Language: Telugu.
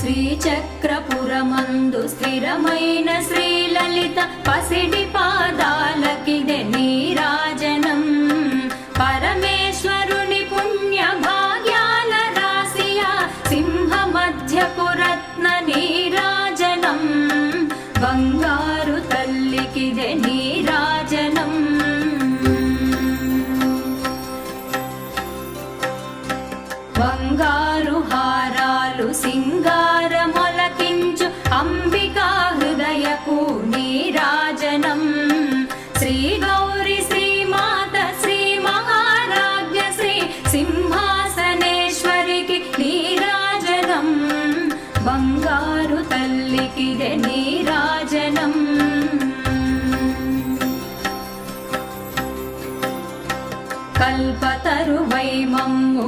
శ్రీచక్రపురమందు స్థిరమైన శ్రీలలిత పసిడి పాదాలకిదే నీరాజనం. పరమేశ్వరుని పుణ్య భాగ్యాల రాశియా సింహ మధ్యపు రత్న నీరాజనం. బంగారు తల్లికిదే నీరాజనం. బంగారు హారాలు సింగారమొలకించు అంబికా హృదయపు నీరాజనం. శ్రీ గౌరి శ్రీమాత శ్రీ మహారాజ్ఞ శ్రీ సింహాసనేశ్వరికి నీరాజనం. బంగారు తల్లికిదే నీరాజనం. కల్పతరువై మమ్ము